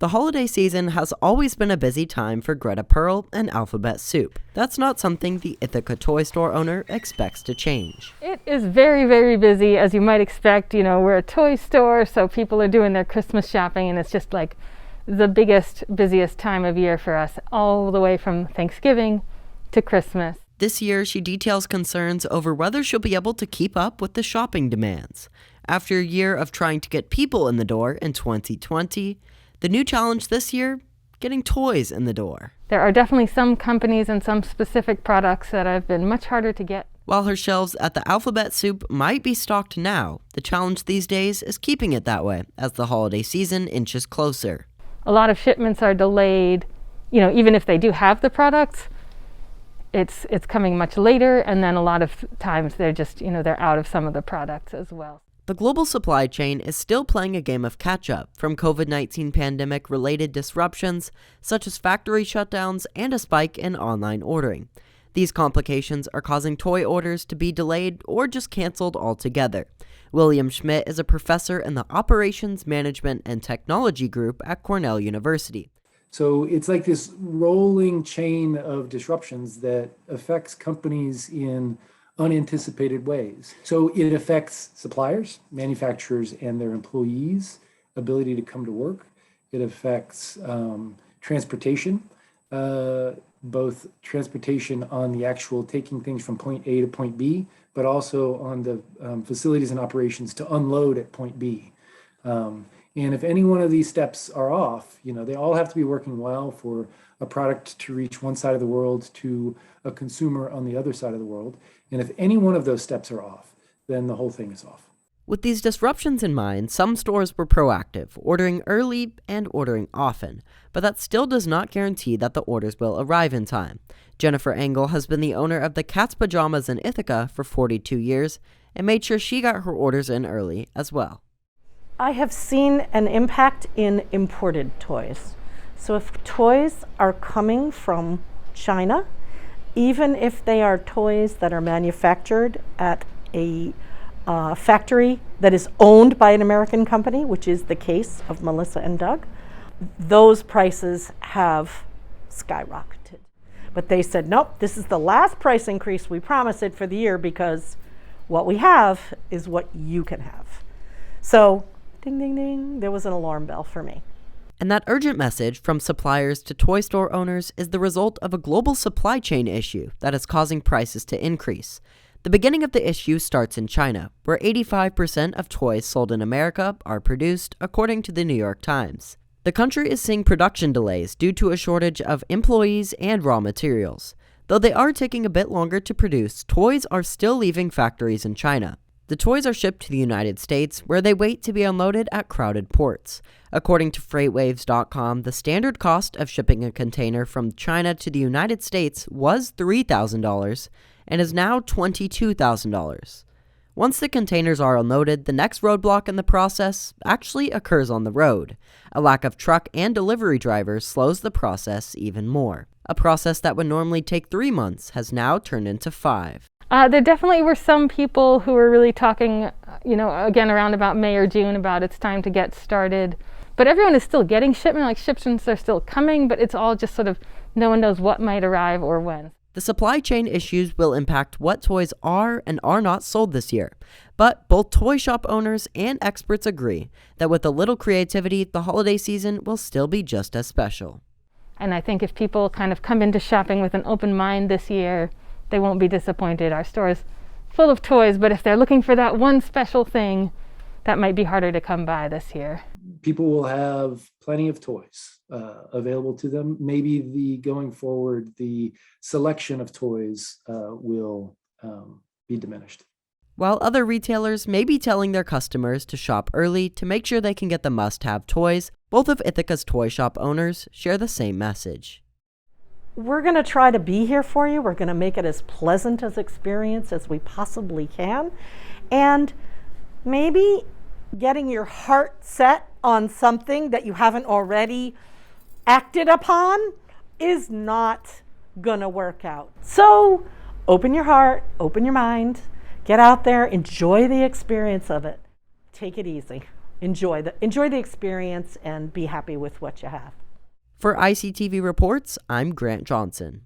The holiday season has always been a busy time for Greta, Perl, and Alphabet Soup. That's not something the Ithaca Toy Store owner expects to change. It is very, very busy, as you might expect. You know, we're a toy store, so people are doing their Christmas shopping, and it's just like the biggest, busiest time of year for us, all the way from Thanksgiving to Christmas. This year, she details concerns over whether she'll be able to keep up with the shopping demands. After a year of trying to get people in the door in 2020, the new challenge this year, getting toys in the door. There are definitely some companies and some specific products that have been much harder to get. While her shelves at the Alphabet Soup might be stocked now, the challenge these days is keeping it that way as the holiday season inches closer. A lot of shipments are delayed. You know, even if they do have the products, it's coming much later, and then a lot of times they're just, they're out of some of the products as well. The global supply chain is still playing a game of catch-up from COVID-19 pandemic-related disruptions, such as factory shutdowns and a spike in online ordering. These complications are causing toy orders to be delayed or just canceled altogether. William Schmidt is a professor in the Operations Management and Technology Group at Cornell University. So it's like this rolling chain of disruptions that affects companies in unanticipated ways. So it affects suppliers, manufacturers, and their employees' ability to come to work. It affects transportation, both transportation on the actual taking things from point A to point B, but also on the facilities and operations to unload at point B. And if any one of these steps are off, they all have to be working well for a product to reach one side of the world to a consumer on the other side of the world. And if any one of those steps are off, then the whole thing is off. With these disruptions in mind, some stores were proactive, ordering early and ordering often, but that still does not guarantee that the orders will arrive in time. Jennifer Engel has been the owner of the Cat's Pajamas in Ithaca for 42 years and made sure she got her orders in early as well. I have seen an impact in imported toys. So if toys are coming from China, even if they are toys that are manufactured at a factory that is owned by an American company, which is the case of Melissa and Doug, those prices have skyrocketed. But they said, nope, this is the last price increase. We promise it for the year because what we have is what you can have. So, ding, ding, ding, there was an alarm bell for me. And that urgent message from suppliers to toy store owners is the result of a global supply chain issue that is causing prices to increase. The beginning of the issue starts in China, where 85% of toys sold in America are produced, according to the New York Times. The country is seeing production delays due to a shortage of employees and raw materials. Though they are taking a bit longer to produce, toys are still leaving factories in China. The toys are shipped to the United States, where they wait to be unloaded at crowded ports. According to FreightWaves.com, the standard cost of shipping a container from China to the United States was $3,000 and is now $22,000. Once the containers are unloaded, the next roadblock in the process actually occurs on the road. A lack of truck and delivery drivers slows the process even more. A process that would normally take 3 months has now turned into 5. There definitely were some people who were really talking, again around about May or June about it's time to get started. But everyone is still getting shipments are still coming, but it's all just sort of no one knows what might arrive or when. The supply chain issues will impact what toys are and are not sold this year. But both toy shop owners and experts agree that with a little creativity, the holiday season will still be just as special. And I think if people kind of come into shopping with an open mind this year, they won't be disappointed. Our store is full of toys, but if they're looking for that one special thing, that might be harder to come by this year. People will have plenty of toys available to them. Maybe going forward, the selection of toys will be diminished. While other retailers may be telling their customers to shop early to make sure they can get the must-have toys, both of Ithaca's toy shop owners share the same message. We're going to try to be here for you. We're going to make it as pleasant as experience as we possibly can. And maybe getting your heart set on something that you haven't already acted upon is not going to work out. So open your heart, open your mind, get out there, enjoy the experience of it. Take it easy. enjoy the experience and be happy with what you have. For ICTV Reports, I'm Grant Johnson.